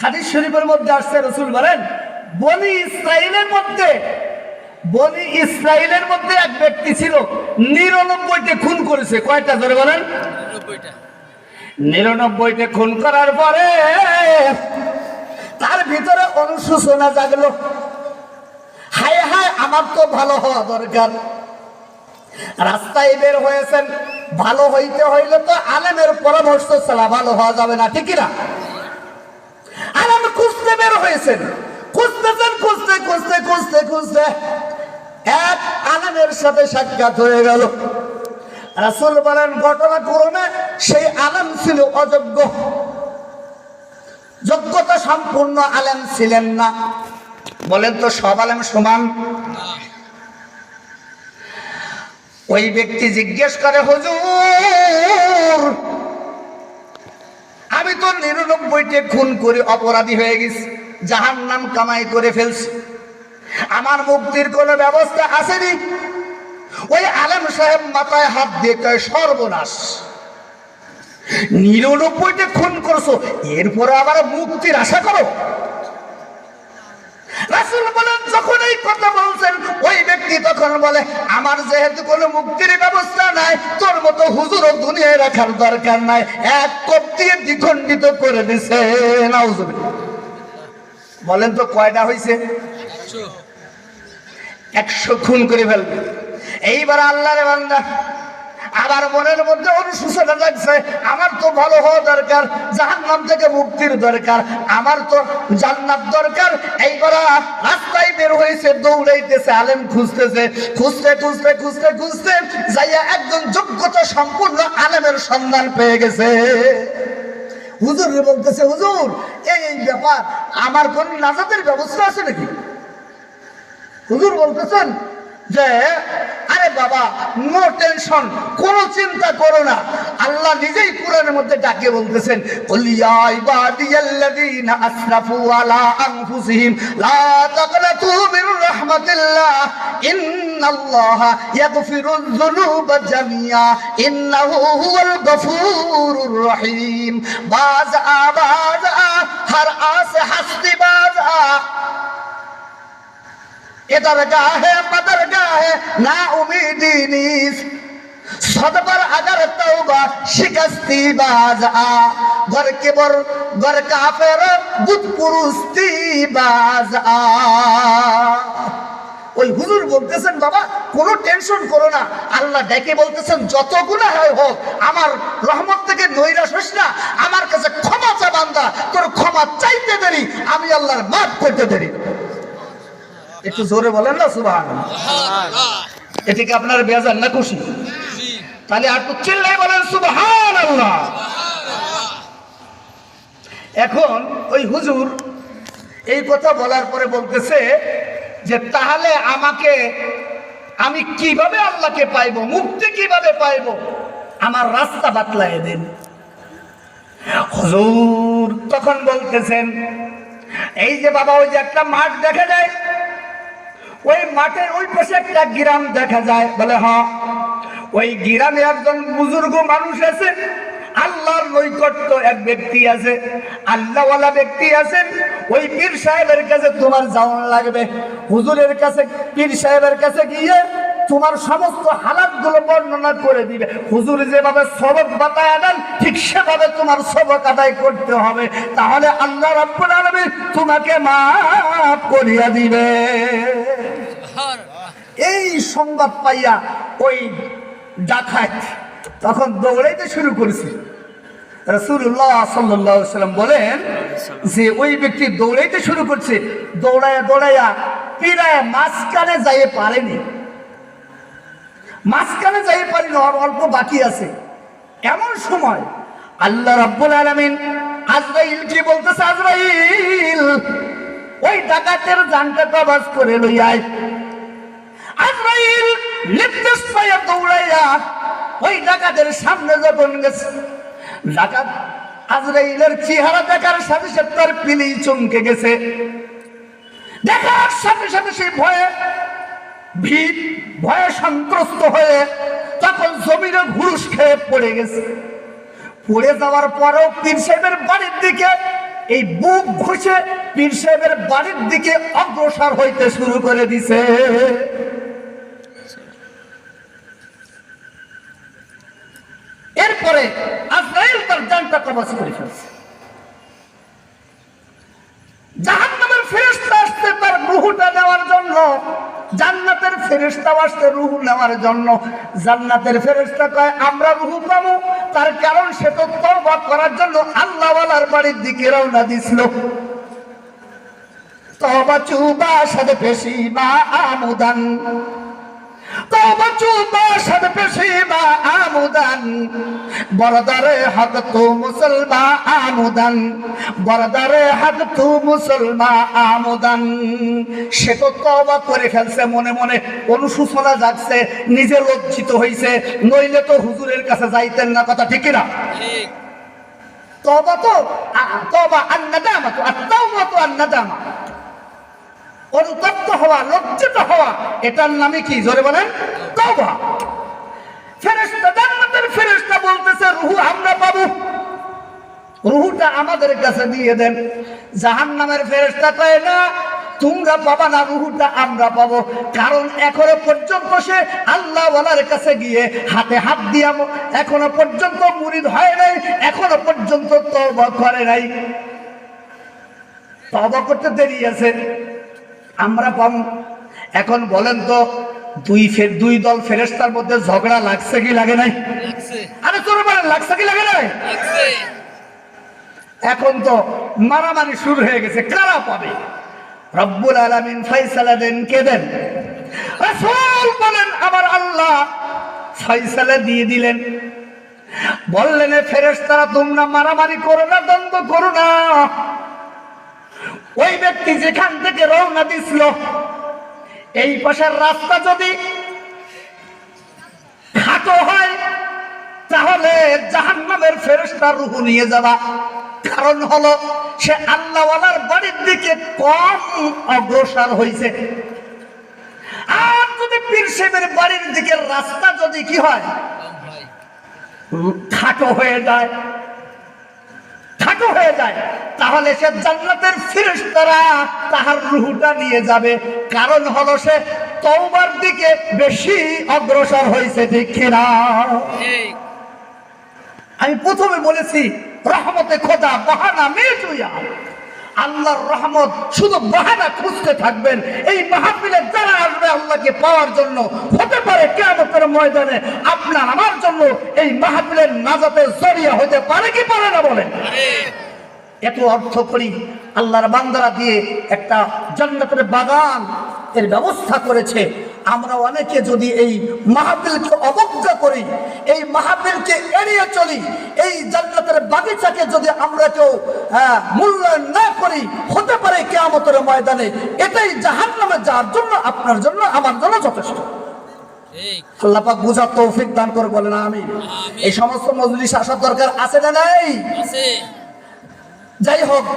হাদিস শরীফের মধ্যে আসছে, রাসূল বলেন বনি ইসরাইলের মধ্যে এক ব্যক্তি ছিল ৯৯টা খুন করেছে। কয়টা ধরে বলেন? ৯৯টা খুন করার পরে তার ভিতরে অনুশোচনা জাগলো, হায় হায় আমার তো ভালো হওয়া দরকার। রাস্তায় বের হয়েছেন, ভালো হইতে হইলে তো আলেমের পরামর্শ ছাড়া ভালো হওয়া যাবে না, ঠিক না? আলেম খুঁজতে বের হয়েছেন, খুঁজতে এক আলেমের সাথে সাক্ষাৎ হয়ে গেল। রাসূল বলেন ঘটনাক্রমে সেই আলেম ছিল অযোগ্য, যোগ্যতা সম্পূর্ণ আলেম ছিলেন না। বলেন তো সব আলেম সমান? ওই ব্যক্তি জিজ্ঞেস করে, হুজুর আমি তো ৯৯টা খুন করে অপরাধী হয়ে গেছি, জাহান্নাম কামাই করে ফেলছি, আমার মুক্তির কোনো ব্যবস্থা আসেনি? ওই আলেম সাহেব মাথায় হাত দিয়ে কয়, সর্বনাশ, ৯৯টা খুন করছো, এরপরে আবার মুক্তির আশা করো? রাসূল বলেন যখন এই কথা বলছেন, ওই ব্যক্তি তখন বলে, আমার যেহেতু কোনো মুক্তির ব্যবস্থা নাই, তোর মতো হুজুরও দুনিয়ায় রাখার দরকার নাই, এক কোপ দিয়ে দ্বিখণ্ডিত করে দিছে। নাউজুবিল্লাহ। বলেন তো কয়টা হয়েছে? ১০০ খুন করে ফেলবে। এইবার আল্লাহর বান্দা আবার মনের মধ্যে অনুশোচনা লাগছে, আমার তো ভালো হওয়া দরকার, জাহান্নাম থেকে মুক্তির দরকার, আমার তো জান্নাত দরকার। এইবার রাস্তায় বের হয়েছে, দৌড়াইতেছে, আলেম খুঁজতেছে, খুঁজতে যাইয়া একজন যোগ্যতা সম্পূর্ণ আলেমের সন্ধান পেয়ে গেছে। হুজুর বলতেছে, হুজুর এই ব্যাপার, আমার কোন নাজাতের ব্যবস্থা আছে নাকি? হুজুর বলতেছেন যে আরে বাবা, নো টেনশন, কোনো চিন্তা করো না। আল্লাহ নিজেই কোরআনের মধ্যে ডাকে বলতেছেন, কুল ইয়া ইবাদিয়াল্লাযীনা আসরাফু আলা আনফুসিহিম লা তাকনাতু মির রাহমাতিল্লাহ ইন্নাল্লাহা ইয়াগফিরুয যুনুবা জামিআ ইন্নাহু হুয়াল গফুরুর রহিম। বাজ হর আস হাসতি বাজ दरगाह है बदरगाह है ना उम्मीदी नीस सद पर अगर तौबा शिकस्ती बाज आ घर के बर घर काफिर बुत पुरुस्ती बाज आ। ওই হুজুর বলতেছেন, বাবা কোনো টেনশন করো না, আল্লাহ ডেকে বলতেছেন যত গুনাহ হয় হোক, আমার রহমত থেকে নৈরাশ হোস না, আমার কাছে ক্ষমা চা বান্দা, তোর ক্ষমা চাইতে দেরি, আমি আল্লাহর মাফ করতে দেরি। একটু জোরে বলেন না সুবহানাল্লাহ। এটিকে আপনার বেজার না খুশি? তাহলে আর একটু চিল্লাই বলেন সুবহানাল্লাহ। এখন ওই হুজুর এই কথা বলার পরে বলতেছে যে তাহলে আমি কিভাবে আল্লাহকে পাইবো, মুক্তি কিভাবে পাইবো, আমার রাস্তা বাতলায় দেন। হুজুর তখন বলতেছেন, এই যে বাবা ওই যে একটা মাঠ দেখা যায়, ওই মাঠের ওই পাশে একটা গ্রাম দেখা যায়। বলে হ্যাঁ, ওই গ্রামে একজন বুজুর্গ মানুষ আছে, আল্লাহর নৈকট্য এক ব্যক্তি আছে, আল্লাহওয়ালা ব্যক্তি আছেন। ওই পীর সাহেবের কাছে তোমার যাওয়া লাগবে। হুজুরের কাছে, পীর সাহেবের কাছে গিয়ে তোমার সমস্ত হালাতগুলো বর্ণনা করে দিবে। হুজুর যেভাবে সবক বাতায় দেন, ঠিক সেভাবে তোমার সবক আদায় করতে হবে, তাহলে আল্লাহ রাব্বুল আলামিন তোমাকে মাফ করিয়া দিবে। এই সংবাদ পাইয়া ওই ডাকাত তখন দৌড়াইতে শুরু করেছে। রাসূলুল্লাহ সাল্লাল্লাহু আলাইহি ওয়াসাল্লাম বলেন যে ওই ব্যক্তি দৌড়াইতে শুরু করছে, দৌড়াইয়া পীরায় মাঝখানে যাইতে পারেনি, অল্প বাকি আছে। এমন সময় আল্লাহ রাব্বুল আলামিন আজরাইলকে বলতেছে, আজরাইল ওই ডাকাতের জানটা কবজ করে লই আয়। আজরাইল নির্দেশ পাইয়া দৌড়াইয়া ওই ডাকাতের সামনে যখন গেছে, ডাকাত আজরাইলের চেহারা দেখার সাথে সাথে তার পিলি চমকে গেছে। দেখার সাথে সাথে সে ভয়ে সন্ত্রস্ত হয়ে তখন জমিনে ঘুষ খেয়ে পড়ে গেছে। পড়ে যাওয়ার পরেও পীর সাহেবের বাড়ির দিকে এই বুক ঘষে পীর সাহেবের বাড়ির দিকে অগ্রসর হইতে শুরু করে দিছে। এরপরে আজরাইল তার জানটা কবজ করে ফেলছে। জাহান্নামের ফেরেশতা আসছে তার রূহটা নেওয়ার জন্য, জান্নাতের ফেরেশতা আসছে রূহ নেওয়ার জন্য। জান্নাতের ফেরেশতা কয় আমরা রূহ পাবো, তার কারণ সে তো তওবা করার জন্য আল্লাহওয়ালার বাড়ির দিকে রওনা দিছিল। তওবা চুবা সাদে পেশি মা আমুদান, তওবা চুবা সাদে পেশি মা আমুদান, বরদারে হক তু মুসলমান আমুদান, বরদারে হক তু মুসলমান আমুদান। সে তো তওবা করে ফেলছে, মনে মনে অনুশোচনা জাগছে, নিজে লজ্জিত হইছে, নইলে তো হুজুরের কাছে যাইতেন না। কথা ঠিক না? ঠিক। তওবা তো তওবা আন-নাদামা তো আত-তাওবা তো আন-নাদামা, অনুতপ্ত হওয়া, লজ্জিত হওয়া, এটার নামে কি? জোরে বলেন, তওবা। ফেরেশতা, জান্নাতের ফেরেশতা বলতেছে রূহ আমরা পাবো, রূহটা আমাদের কাছে দিয়ে দেন। জাহান্নামের ফেরেশতা কয় না, তোমরা পাবা না, রূহটা আমরা পাবো। কারণ এখনো পর্যন্ত সে আল্লাহওয়ালার কাছে গিয়ে হাতে হাত দিয়া এখনো পর্যন্ত মুরিদ হয় নাই, এখনো পর্যন্ত তওবা করে নাই। তওবা করতে দেরি আছে, আমরা পাবো। এখন বলেন তো, দুই দল ফেরেশতার মধ্যে ঝগড়া লাগছে কি লাগে নাই? আরে চলে বলেন, লাগছে কি লাগে নাই? এখন তো মারামারি শুরু হয়ে গেছে, কারা পাবে? রব্বুল আলামিন ফয়সালা দেন, কে দেন? রাসূল বলেন আমার আল্লাহ ফয়সালা দিয়ে দিলেন। বললেন ফেরেশতারা তোমরা মারামারি করো না, দ্বন্দ্ব করো না। ওই ব্যক্তি যেখান থেকে রওনা দিছিল, এই পাশের রাস্তা যদি খাটো হয় তাহলে জাহান্নামের ফেরেশতা রূহ নিয়ে যাবা। কারণ হলো সে আল্লাহওয়ালার বাড়ির দিকে কম অগ্রসর হয়েছে। আর যদি পীর সাহেবের বাড়ির দিকে রাস্তা যদি কি হয়, খাটো হয়ে যায়, খাটো হয়ে যায়, তাহলে সে জান্নাতের ফেরেশতারা তাহার রূহটা নিয়ে যাবে। কারণ হলো সে তওবার দিকে বেশি অগ্রসর হয়েছে। ঠিক না? আমি প্রথমে বলেছি রহমতে খোদা বাহানা মেজুয়া, আল্লাহর রহমত শুধু বাহানা খুঁজতে থাকবেন। এই মাহফিলে যারা আসবে আল্লাহকে পাওয়ার জন্য, হতে পারে কিয়ামতের ময়দানে আপনার আমার জন্য এই মাহফিলের নাজাতের জরিয়া হতে পারে কি পারে না? বলেন। এত অর্থ করি আল্লাহর বান্দারা দিয়ে একটা জান্নাতের বাগান এর ব্যবস্থা করেছে। আমরা অনেকে যদি এই মাহফিলকে অবজ্ঞা করি, এই মাহফিলকে এড়িয়ে চলি, এই জান্নাতের বাগিচাকে যদি আমরা কেউ মূল্যায়ন না করি, হতে পারে কিয়ামতের ময়দানে এটাই জাহান্নামে যাওয়ার জন্য আপনার জন্য আমার জন্য যথেষ্ট। আল্লাহ পাক বুঝার তৌফিক দান করে, বলেন আমিন। এই সমস্ত মজলিস আসার দরকার আছে না নাই? যাই হোক।